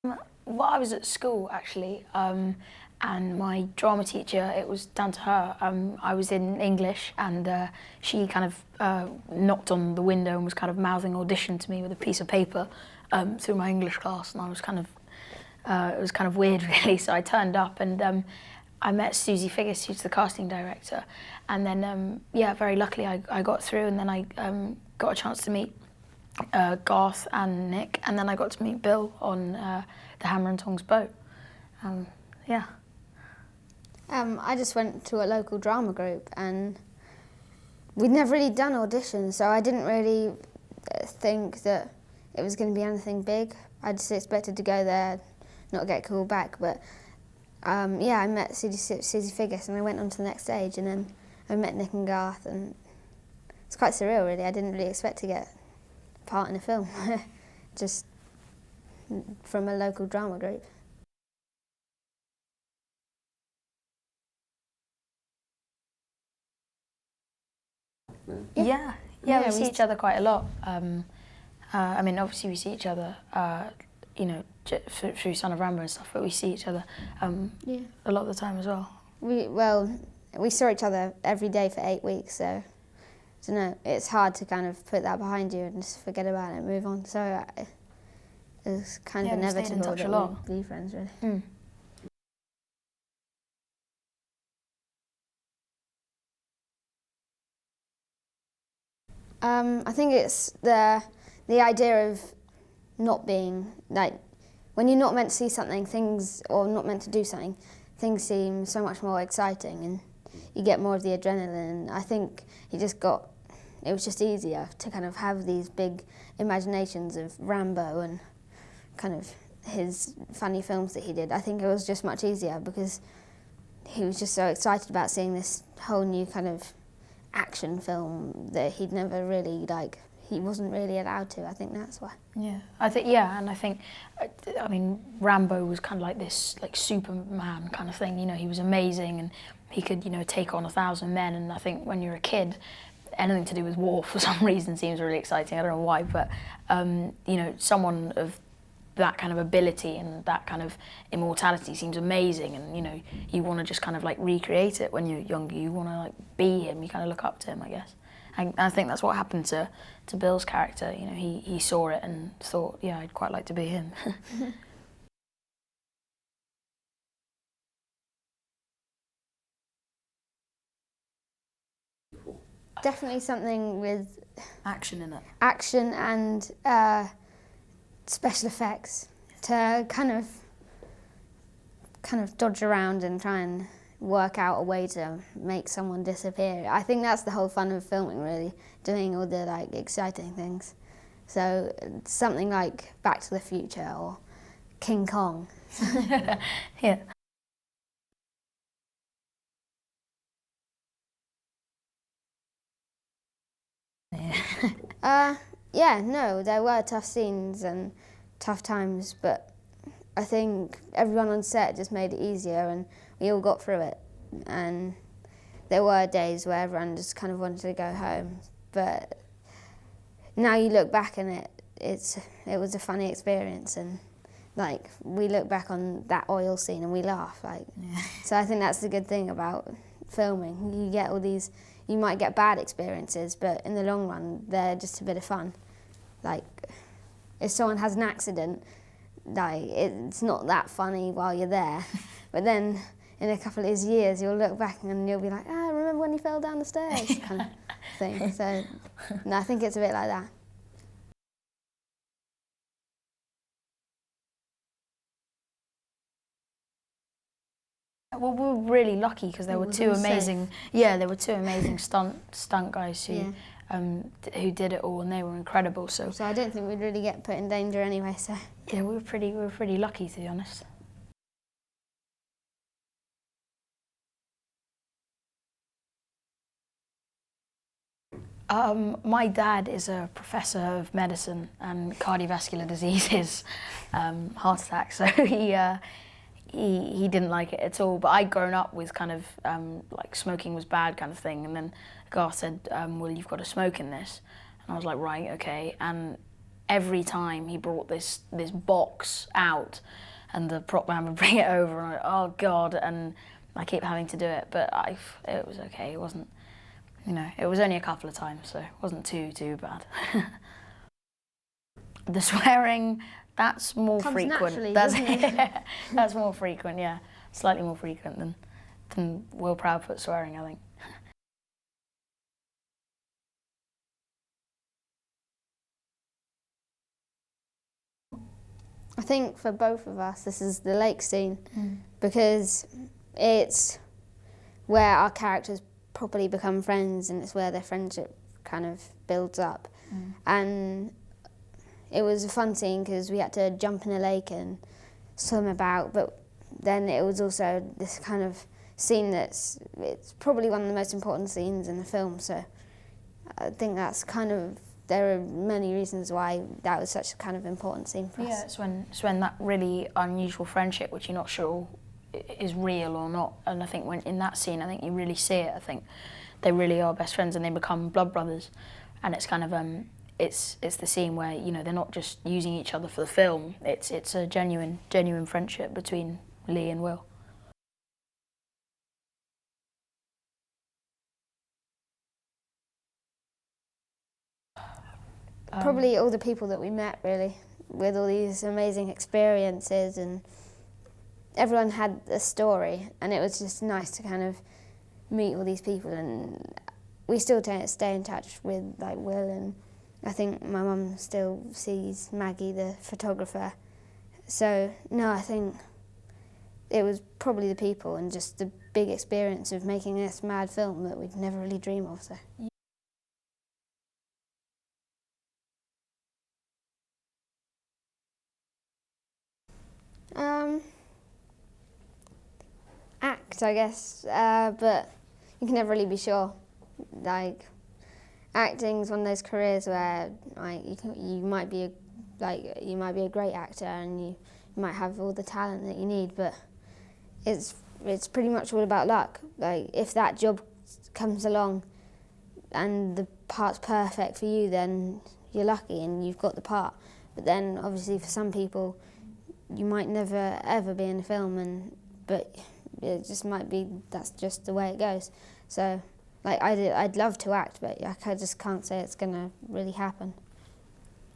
Well, I was at school actually, and my drama teacher, it was down to her. I was in English, and she kind of knocked on the window and was kind of mouthing audition to me with a piece of paper through my English class, and I was kind of, it was kind of weird really. So I turned up and I met Susie Figgis, who's the casting director, and then yeah, very luckily I got through, and then I got a chance to meet Garth and Nick, and then I got to meet Bill on the Hammer and Tongs boat. Yeah. I just went to a local drama group, and we'd never really done auditions, so I didn't really think that it was going to be anything big. I just expected to go there, not get called back, but yeah, I met Susie Figgis, and I went on to the next stage, and then I met Nick and Garth, and it's quite surreal really. I didn't really expect to get part in a film, just from a local drama group. Yeah, we see each other quite a lot. I mean, obviously we see each other, you know, through Son of Rambow and stuff, but we see each other a lot of the time as well. We saw each other every day for 8 weeks, so I don't know, it's hard to kind of put that behind you and just forget about it and move on. So it was kind of inevitable that we'd be friends, really. Mm. I think it's the idea of not being, like, when you're not meant to see something, or not meant to do something, things seem so much more exciting and you get more of the adrenaline. I think it was just easier to kind of have these big imaginations of Rambow and kind of his funny films that he did. I think it was just much easier because he was just so excited about seeing this whole new kind of action film that he'd never really, he wasn't really allowed to. I think that's why. Yeah, I think, I mean, Rambow was kind of like this, like, Superman kind of thing, you know, he was amazing and he could, you know, take on 1,000 men, and I think when you're a kid, anything to do with war for some reason seems really exciting. I don't know why, but, you know, someone of that kind of ability and that kind of immortality seems amazing, and you know, you want to just kind of like recreate it when you're younger. You want to like be him, you kind of look up to him, I guess. And I think that's what happened to Bill's character. You know, he saw it and thought, yeah, I'd quite like to be him. Definitely something with action in it. Action and special effects, to kind of dodge around and try and work out a way to make someone disappear. I think that's the whole fun of filming, really, doing all the like exciting things. So something like Back to the Future or King Kong. Yeah. Yeah, no, there were tough scenes and tough times, but I think everyone on set just made it easier and we all got through it. And there were days where everyone just kind of wanted to go home, but now you look back and it was a funny experience, and like we look back on that oil scene and we laugh, like. Yeah. So I think that's the good thing about filming. You get all these, you might get bad experiences, but in the long run they're just a bit of fun. Like if someone has an accident, like it's not that funny while you're there, but then in a couple of years you'll look back and you'll be like, remember when you fell down the stairs, kind of thing. So no, I think it's a bit like that. Well, we were really lucky because there were two amazing, there were two amazing stunt guys who did it all, and they were incredible. So I don't think we'd really get put in danger anyway. So yeah, we were pretty lucky, to be honest. My dad is a professor of medicine and cardiovascular diseases, heart attack. So he didn't like it at all. But I'd grown up with kind of like smoking was bad kind of thing, and then Garth said, well, you've got to smoke in this. And I was like, right, okay. And every time he brought this box out, and the prop man would bring it over, and oh God, and I keep having to do it, but it was okay. It wasn't, it was only a couple of times, so it wasn't too bad. The swearing, that's more Comes frequent. naturally, That's doesn't it? that's more frequent, yeah, slightly more frequent than Will Proudfoot swearing, I think. I think for both of us, this is the lake scene, because it's where our characters properly become friends, and it's where their friendship kind of builds up. And it was a fun scene because we had to jump in a lake and swim about, but then it was also this kind of scene it's probably one of the most important scenes in the film, so I think that's kind of, there are many reasons why that was such a kind of important scene for us. Yeah, it's when that really unusual friendship, which you're not sure is real or not, and I think when in that scene, I think you really see it. I think they really are best friends and they become blood brothers, and it's kind of it's the scene where they're not just using each other for the film. It's a genuine friendship between Lee and Will. Probably all the people that we met, really, with all these amazing experiences, and everyone had a story, and it was just nice to kind of meet all these people. And we still stay in touch with Will, and I think my mum still sees Maggie, the photographer. So no, I think it was probably the people and just the big experience of making this mad film that we'd never really dream of. So. Act, I guess, but you can never really be sure. Acting's one of those careers where you might be a great actor and you might have all the talent that you need, but it's pretty much all about luck. If that job comes along and the part's perfect for you, then you're lucky and you've got the part. But then obviously for some people, you might never ever be in a film, but it just might be that's just the way it goes. So I'd love to act, but I just can't say it's gonna really happen.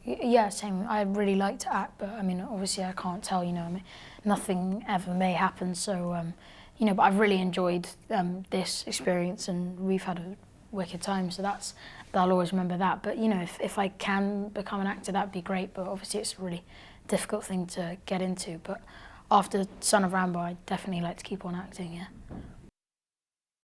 Yeah, same. I'd really like to act, but I mean, obviously I can't tell, nothing ever may happen, so, but I've really enjoyed this experience, and we've had a wicked time, so I'll always remember that. But, if I can become an actor, that'd be great, but obviously it's a really difficult thing to get into. But after Son of Rambow, I'd definitely like to keep on acting, yeah.